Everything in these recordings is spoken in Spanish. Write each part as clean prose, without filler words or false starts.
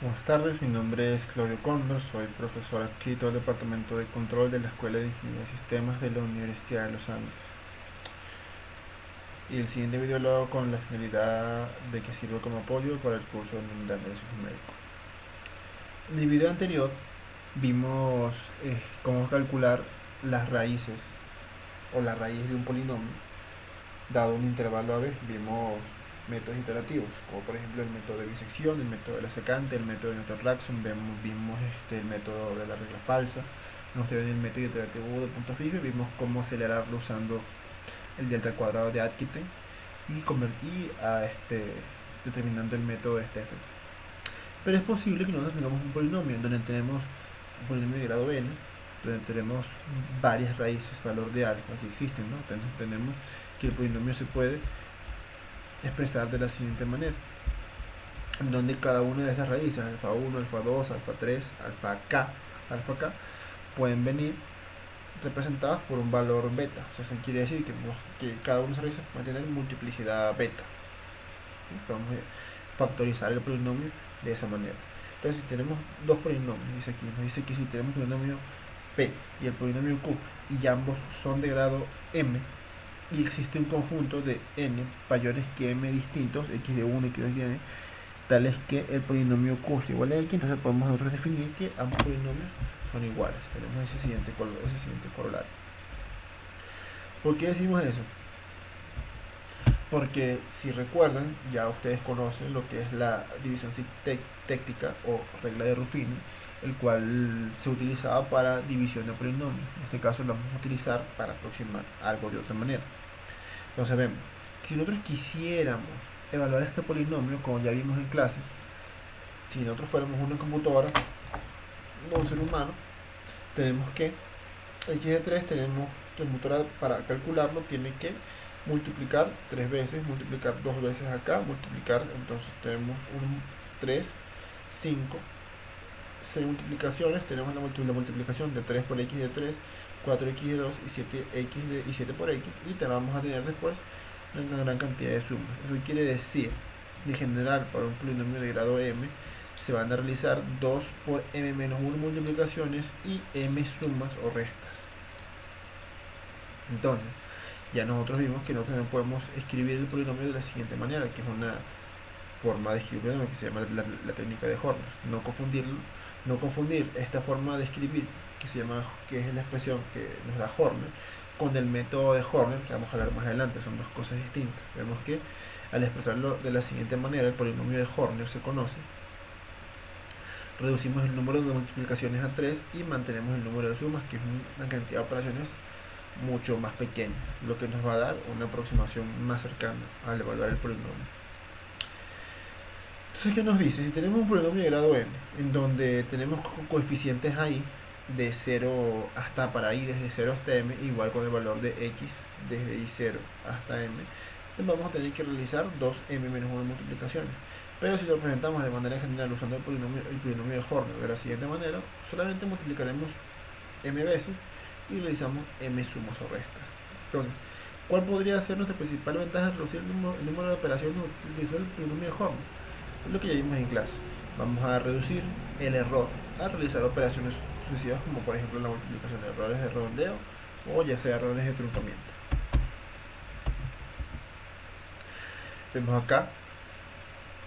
Buenas tardes, mi nombre es Claudio Cóndor, soy profesor adscrito al Departamento de Control de la Escuela de Ingeniería de Sistemas de la Universidad de los Andes. Y el siguiente video lo hago con la finalidad de que sirva como apoyo para el curso de análisis numérico. En el video anterior vimos cómo calcular las raíces o la raíz de un polinomio dado un intervalo a b. Vimos métodos iterativos, como por ejemplo el método de bisección, el método de la secante, el método de Newton-Raphson, vimos el método de la regla falsa, nos dio el método iterativo de punto fijo y vimos cómo acelerarlo usando el delta al cuadrado de Atkinson determinando el método de Stephens. Pero es posible que nosotros tengamos un polinomio donde tenemos un polinomio de grado n, donde tenemos varias raíces, valor de alfa que existen, ¿no? Entonces tenemos que el polinomio se puede expresar de la siguiente manera, donde cada una de esas raíces, alfa 1, alfa 2, alfa 3, alfa k, pueden venir representadas por un valor beta. O sea, eso quiere decir que cada una de esas raíces puede tener multiplicidad beta. Vamos a factorizar el polinomio de esa manera. Entonces, si tenemos dos polinomios, dice aquí, nos dice que si tenemos el polinomio p y el polinomio q y ambos son de grado m, y existe un conjunto de n mayores que m distintos, x de 1, x de 2 y n, tal es que el polinomio q es igual a x, entonces podemos nosotros definir que ambos polinomios son iguales. Tenemos ese siguiente corolario. ¿Por qué decimos eso? Porque si recuerdan, ya ustedes conocen lo que es la división sintética o regla de Ruffini, el cual se utilizaba para división de polinomios. En este caso lo vamos a utilizar para aproximar algo de otra manera. Entonces vemos que si nosotros quisiéramos evaluar este polinomio, como ya vimos en clase, si nosotros fuéramos una computadora, no un ser humano, tenemos que x de 3, tenemos que la computadora para calcularlo tiene que multiplicar 3 veces, multiplicar 2 veces acá, multiplicar, entonces tenemos un 3, 5, 6 multiplicaciones, tenemos la multiplicación de 3 por x de 3, 4x de 2 y 7x y 7 por x, y te vamos a tener después una gran cantidad de sumas. Eso quiere decir, en general, para un polinomio de grado m, se van a realizar 2 por m menos 1 multiplicaciones y m sumas o restas. Entonces, ya nosotros vimos que nosotros también podemos escribir el polinomio de la siguiente manera, que es una forma de escribir polinomio que se llama la técnica de Horner. No confundir esta forma de escribir, que es la expresión que nos da Horner, con el método de Horner, que vamos a hablar más adelante. Son dos cosas distintas. Vemos que al expresarlo de la siguiente manera, el polinomio de Horner se conoce, reducimos el número de multiplicaciones a 3 y mantenemos el número de sumas, que es una cantidad de operaciones mucho más pequeña, lo que nos va a dar una aproximación más cercana al evaluar el polinomio. Entonces, ¿qué nos dice? Si tenemos un polinomio de grado n, en donde tenemos coeficientes ahí de 0 hasta para i, desde 0 hasta m, igual con el valor de x desde i0 hasta m, vamos a tener que realizar 2m menos 1 multiplicaciones. Pero si lo presentamos de manera general usando el polinomio de Horner de la siguiente manera, solamente multiplicaremos m veces y realizamos m sumas o restas. Entonces, ¿cuál podría ser nuestra principal ventaja de reducir el número de operaciones utilizando el polinomio de Horner? Es lo que ya vimos en clase. Vamos a reducir el error al realizar operaciones sucesivas, como por ejemplo la multiplicación de errores de redondeo o ya sea errores de truncamiento. Vemos acá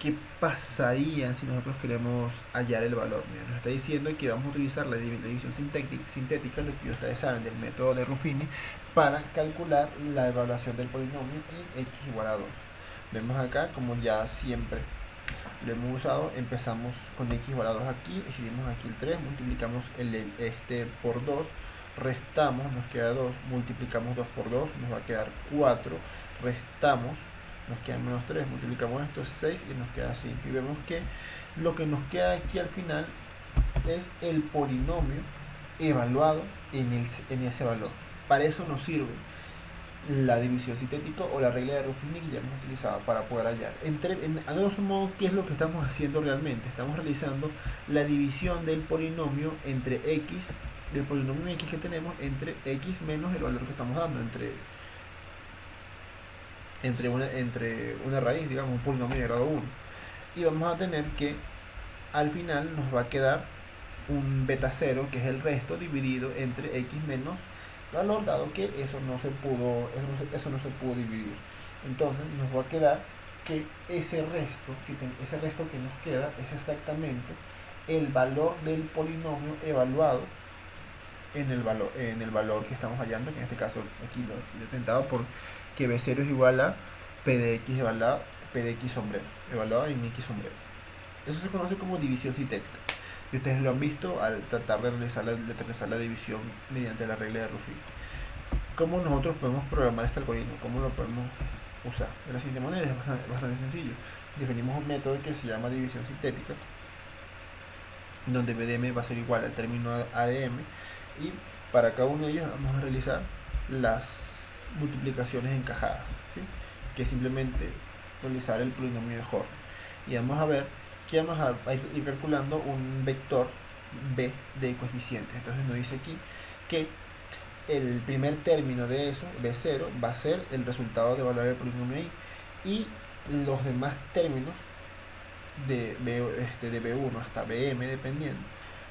qué pasaría si nosotros queremos hallar el valor. Mira, nos está diciendo que vamos a utilizar la división sintética, lo que ustedes saben del método de Ruffini, para calcular la evaluación del polinomio en x igual a 2. Vemos acá, como ya siempre lo hemos usado, empezamos con x igual a 2 aquí, escribimos aquí el 3, multiplicamos este por 2, restamos, nos queda 2, multiplicamos 2 por 2, nos va a quedar 4, restamos, nos quedan menos 3, multiplicamos esto, 6 y nos queda 5. Y vemos que lo que nos queda aquí al final es el polinomio evaluado en ese valor. Para eso nos sirve la división sintética o la regla de Ruffini que ya hemos utilizado para poder hallar. A grosso modo, ¿qué es lo que estamos haciendo realmente? Estamos realizando la división del polinomio entre x, del polinomio x que tenemos entre x menos el valor que estamos dando, entre una raíz, digamos, un polinomio de grado 1. Y vamos a tener que al final nos va a quedar un beta 0, que es el resto dividido entre x menos valor, dado que eso no se pudo dividir. Entonces nos va a quedar que ese resto que nos queda es exactamente el valor del polinomio evaluado en el valor que estamos hallando, que en este caso aquí lo he representado por que b0 es igual a p de x evaluado, p de x sombrero, evaluado en x sombrero. Eso se conoce como división sintética. Y ustedes lo han visto al tratar de realizar la división mediante la regla de Ruffin. ¿Cómo nosotros podemos programar este algoritmo? ¿Cómo lo podemos usar? De la siguiente manera, es bastante sencillo. Definimos un método que se llama división sintética, donde BDM va a ser igual al término ADM, y para cada uno de ellos vamos a realizar las multiplicaciones encajadas, ¿sí? Que es simplemente realizar el polinomio de Horner. Y vamos a ver que vamos a ir calculando un vector b de coeficientes. Entonces nos dice aquí que el primer término de eso, b0, va a ser el resultado de evaluar el polinomio i, y los demás términos de b1 hasta bm, dependiendo,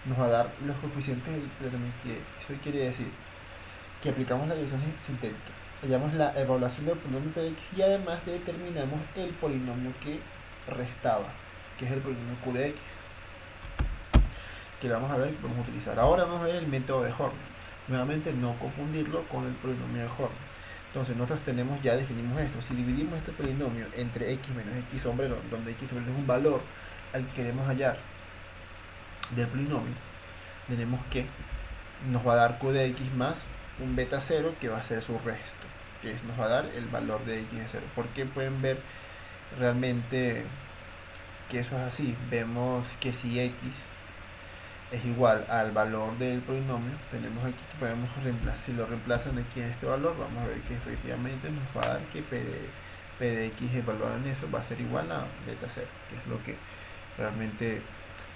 nos va a dar los coeficientes del polinomio x. Eso quiere decir que aplicamos la división sintética, hallamos la evaluación del polinomio p de x, y además determinamos el polinomio que restaba, que es el polinomio q de x, que vamos a ver que podemos utilizar. Ahora vamos a ver el método de Horner. Nuevamente, no confundirlo con el polinomio de Horner. Entonces nosotros ya definimos esto. Si dividimos este polinomio entre x menos x sombrero, donde x sombrero es un valor al que queremos hallar del polinomio, tenemos que nos va a dar q de x más un beta 0, que va a ser su resto, que nos va a dar el valor de x de 0. Porque pueden ver realmente que eso es así. Vemos que si x es igual al valor del polinomio, tenemos aquí que podemos reemplazar, si lo reemplazan aquí en este valor, vamos a ver que efectivamente nos va a dar que p de x evaluado en eso va a ser igual a beta 0, que es lo que realmente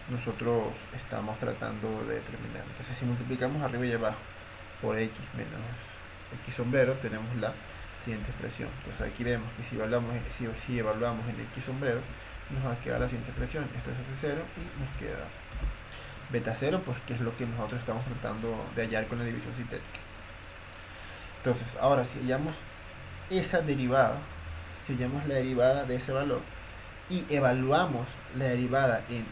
nosotros estamos tratando de determinar. Entonces, si multiplicamos arriba y abajo por x menos x sombrero, tenemos la siguiente expresión. Entonces aquí vemos que si evaluamos el x sombrero, nos va a quedar la siguiente expresión. Esto es hace 0 y nos queda beta 0, pues que es lo que nosotros estamos tratando de hallar con la división sintética. Entonces, ahora si hallamos esa derivada, si hallamos la derivada de ese valor y evaluamos la derivada en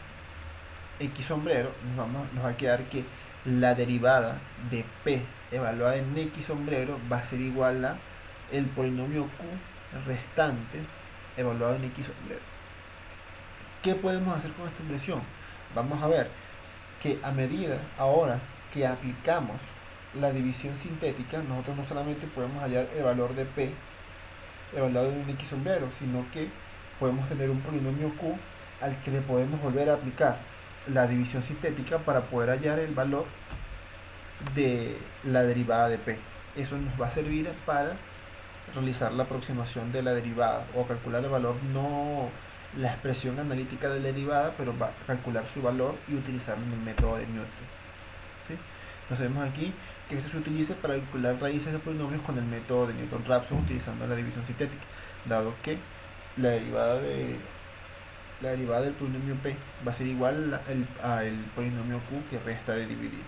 x sombrero, nos va a quedar que la derivada de p evaluada en x sombrero va a ser igual a el polinomio q restante evaluado en x sombrero. ¿Qué podemos hacer con esta expresión? Vamos a ver que a medida ahora que aplicamos la división sintética, nosotros no solamente podemos hallar el valor de p evaluado en un x sombrero, sino que podemos tener un polinomio q al que le podemos volver a aplicar la división sintética para poder hallar el valor de la derivada de p. Eso nos va a servir para realizar la aproximación de la derivada o calcular el valor, no la expresión analítica de la derivada, pero va a calcular su valor y utilizarlo en el método de Newton. ¿Sí? Entonces vemos aquí que esto se utiliza para calcular raíces de polinomios con el método de Newton-Raphson utilizando la división sintética, dado que la derivada del polinomio p va a ser igual al polinomio q que resta de dividir.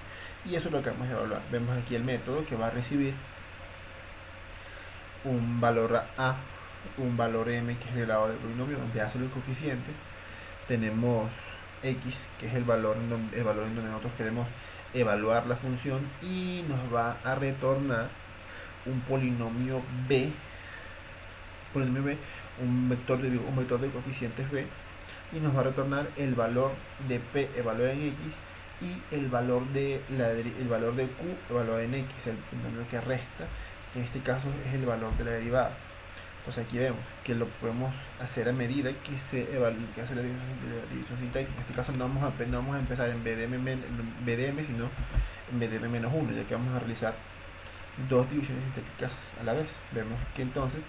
Y eso es lo que vamos a evaluar. Vemos aquí el método que va a recibir un valor a, un valor m, que es el grado del polinomio, donde a son los coeficientes. Tenemos x, que es el valor en donde nosotros queremos evaluar la función, y nos va a retornar un polinomio b, un vector de coeficientes b, y nos va a retornar el valor de p evaluado en x y el valor de q evaluado en x, el polinomio que resta, que en este caso es el valor de la derivada. Entonces aquí vemos que lo podemos hacer a medida que se hace la división sintética. En este caso no vamos a empezar en BDM, sino en BDM-1, ya que vamos a realizar dos divisiones sintéticas a la vez. Vemos que entonces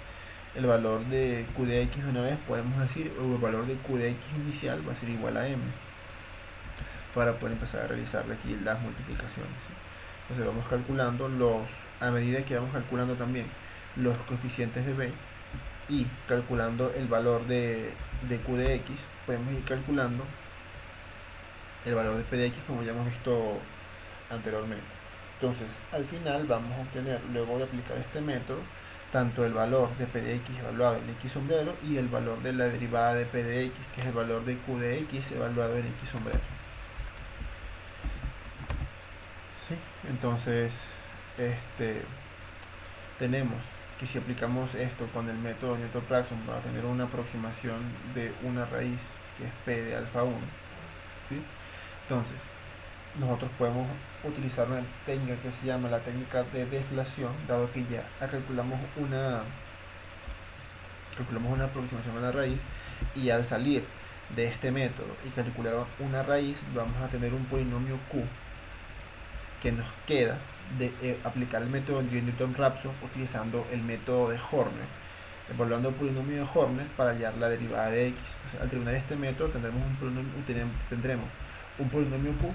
el valor de q de x de una vez, podemos decir, o el valor de q de x inicial va a ser igual a m, para poder empezar a realizar aquí las multiplicaciones. Entonces vamos calculando a medida que vamos calculando también los coeficientes de b y calculando el valor de q de x, podemos ir calculando el valor de p de x como ya hemos visto anteriormente. Entonces, al final vamos a obtener, luego de aplicar este método, tanto el valor de p de x evaluado en x sombrero y el valor de la derivada de p de x, que es el valor de q de x evaluado en x sombrero. ¿Sí? Entonces, tenemos que si aplicamos esto con el método Newton-Raphson para tener una aproximación de una raíz que es p de alfa 1, ¿sí? Entonces, nosotros podemos utilizar una técnica que se llama la técnica de deflación, dado que ya calculamos una aproximación a la raíz, y al salir de este método y calcular una raíz, vamos a tener un polinomio q que nos queda de aplicar el método de Newton-Raphson utilizando el método de Horner, evaluando el polinomio de Horner para hallar la derivada de x. Entonces, al terminar este método tendremos un polinomio q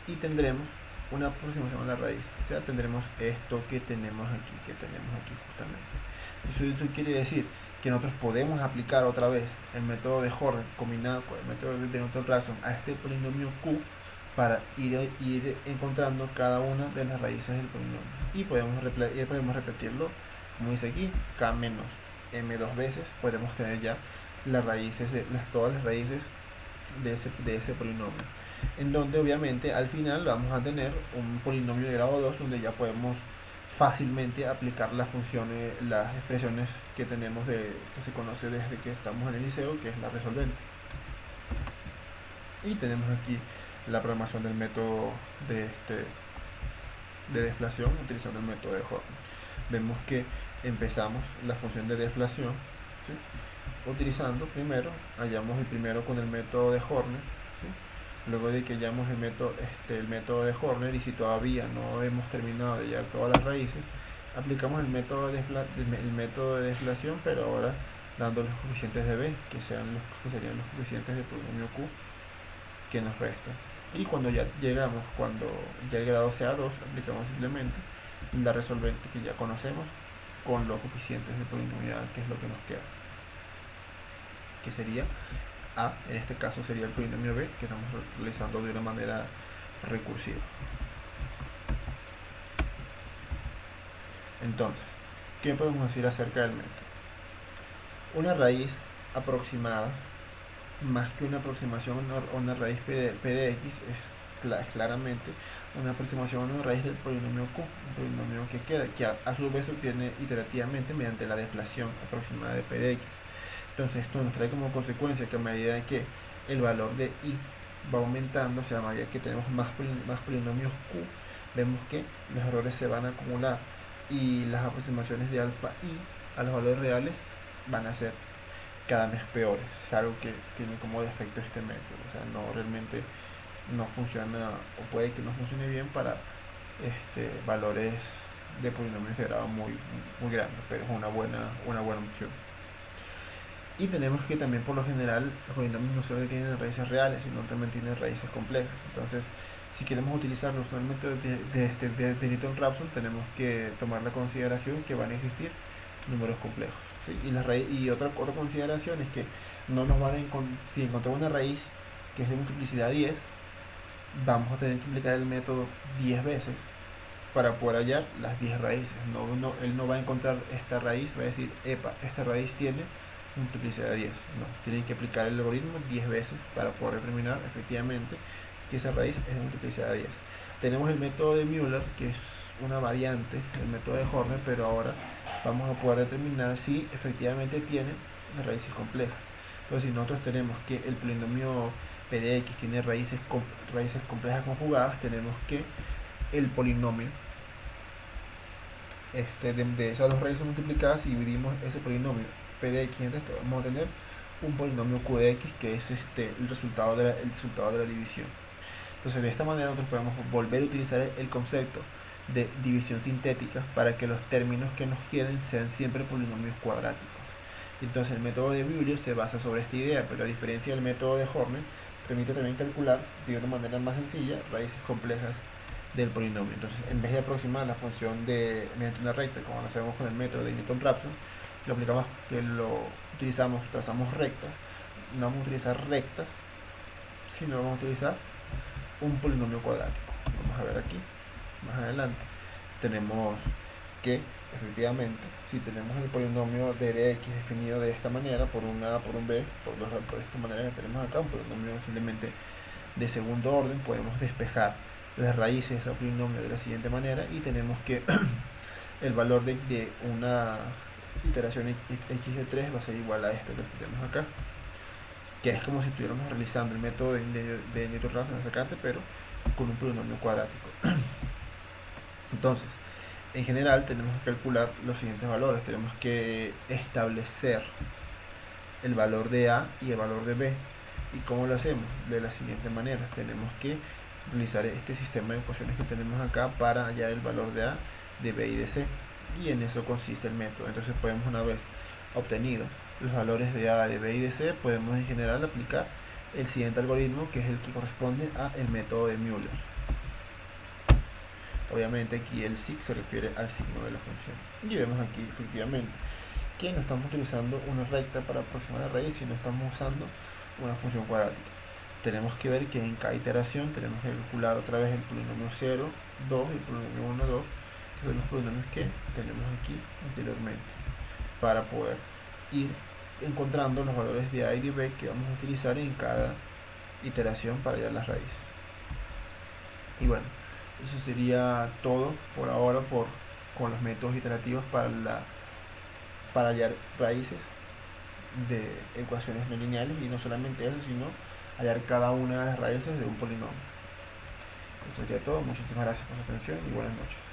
y tendremos una aproximación a la raíz, o sea, tendremos esto que tenemos aquí justamente. Eso quiere decir que nosotros podemos aplicar otra vez el método de Horner combinado con el método de Newton-Raphson a este polinomio q para ir encontrando cada una de las raíces del polinomio, y podemos repetirlo como dice aquí, k menos m dos veces. Podemos tener ya todas las raíces de ese polinomio, en donde obviamente al final vamos a tener un polinomio de grado 2 donde ya podemos fácilmente aplicar las funciones, las expresiones que tenemos que se conoce desde que estamos en el liceo, que es la resolvente. Y tenemos aquí la programación del método de deflación utilizando el método de Horner. Vemos que empezamos la función de deflación, ¿sí? Utilizando hallamos el primero con el método de Horner, ¿sí? Luego de que hallamos el método de Horner, y si todavía no hemos terminado de hallar todas las raíces, aplicamos el método de deflación, pero ahora dando los coeficientes de b, que serían los coeficientes del polinomio q que nos restan. Y cuando ya el grado sea 2, aplicamos simplemente la resolvente que ya conocemos con los coeficientes del polinomio a, que es lo que nos queda, que sería a, en este caso sería el polinomio b, que estamos realizando de una manera recursiva. Entonces, ¿qué podemos decir acerca del método? Una raíz aproximada, más que una aproximación a una raíz p de x, es claramente una aproximación a una raíz del polinomio q, un polinomio que queda, que a su vez se obtiene iterativamente mediante la deflación aproximada de p de x. Entonces esto nos trae como consecuencia que a medida que el valor de i va aumentando, o sea, a medida que tenemos más polinomios q, vemos que los errores se van a acumular y las aproximaciones de alfa i a los valores reales van a ser cada vez peores. Es algo que tiene como defecto este método, o sea, realmente no funciona, o puede que no funcione bien para valores de polinomios de grado muy grandes, pero es una buena opción. Y tenemos que también, por lo general, los polinomios no solo tienen raíces reales, sino también tienen raíces complejas. Entonces, si queremos utilizar el método de Newton-Raphson, tenemos que tomar la consideración que van a existir números complejos, ¿sí? Y otra consideración es que no nos van a si encontramos una raíz que es de multiplicidad 10, vamos a tener que aplicar el método 10 veces para poder hallar las 10 raíces. Él no va a encontrar esta raíz, va a decir, epa, esta raíz tiene multiplicidad de 10. No, tienen que aplicar el algoritmo 10 veces para poder determinar efectivamente que esa raíz es de multiplicidad de 10. Tenemos el método de Müller, que es una variante del método de Horner, pero ahora vamos a poder determinar si efectivamente tiene raíces complejas. Entonces, si nosotros tenemos que el polinomio p de x tiene raíces complejas conjugadas, tenemos que el polinomio de esas dos raíces multiplicadas, y dividimos ese polinomio p de x entre esto, vamos a tener un polinomio q de x, que es el resultado de la división. Entonces, de esta manera nosotros podemos volver a utilizar el concepto de división sintética para que los términos que nos queden sean siempre polinomios cuadráticos. Entonces, el método de Wheeler se basa sobre esta idea, pero a diferencia del método de Horner, permite también calcular de una manera más sencilla raíces complejas del polinomio. Entonces, en vez de aproximar la función mediante una recta, como lo hacemos con el método de Newton-Raphson, trazamos rectas. No vamos a utilizar rectas, sino vamos a utilizar un polinomio cuadrático. Vamos a ver aquí, más adelante, tenemos que efectivamente, si tenemos el polinomio de x definido de esta manera, por un a, por un b, por esta manera que tenemos acá, un polinomio simplemente de segundo orden, podemos despejar las raíces de ese polinomio de la siguiente manera y tenemos que el valor de una iteración x de 3 va a ser igual a esto que tenemos acá, que es como si estuviéramos realizando el método de Newton-Raphson en sacante, pero con un polinomio cuadrático. Entonces, en general tenemos que calcular los siguientes valores. Tenemos que establecer el valor de A y el valor de B. ¿Y cómo lo hacemos? De la siguiente manera. Tenemos que utilizar este sistema de ecuaciones que tenemos acá para hallar el valor de A, de B y de C. Y en eso consiste el método. Entonces podemos, una vez obtenido los valores de A, de B y de C, podemos en general aplicar el siguiente algoritmo, que es el que corresponde a el método de Müller. Obviamente aquí el sig se refiere al signo de la función. Y vemos aquí efectivamente que no estamos utilizando una recta para aproximar la raíz, sino estamos usando una función cuadrática. Tenemos que ver que en cada iteración tenemos que calcular otra vez el polinomio 0, 2 y el polinomio 1, 2, que son los polinomios que tenemos aquí anteriormente, para poder ir encontrando los valores de A y de B que vamos a utilizar en cada iteración para hallar las raíces. Y bueno, eso sería todo por ahora con los métodos iterativos para hallar raíces de ecuaciones no lineales, y no solamente eso, sino hallar cada una de las raíces de un polinomio. Eso sería todo. Muchísimas gracias por su atención y buenas noches.